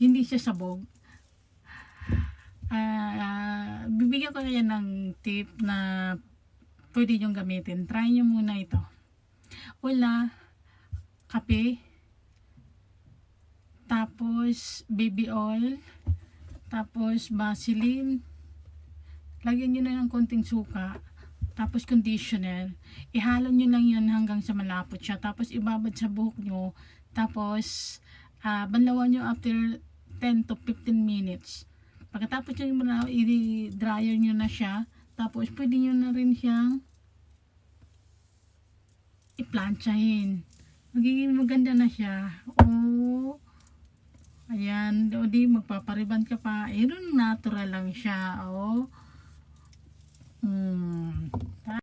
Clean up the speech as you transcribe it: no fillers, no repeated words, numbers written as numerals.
hindi siya sabog. Bibigyan ko kayo ng tip na pwede nyo gamitin. Try nyo muna ito. Wala, kape, tapos baby oil, tapos Vaseline, lagyan nyo na ng konting suka, tapos conditioner, ihalo nyo lang yun hanggang sa malapot siya, tapos ibabad sa buhok nyo, tapos banlawan nyo after 10 to 15 minutes. Pagkatapos nyo i-dryer nyo na siya, tapos pwede nyo na rin siyang i-planchahin. Magiging maganda na siya. Ayan, o di magpapariban ka pa. Natural lang siya.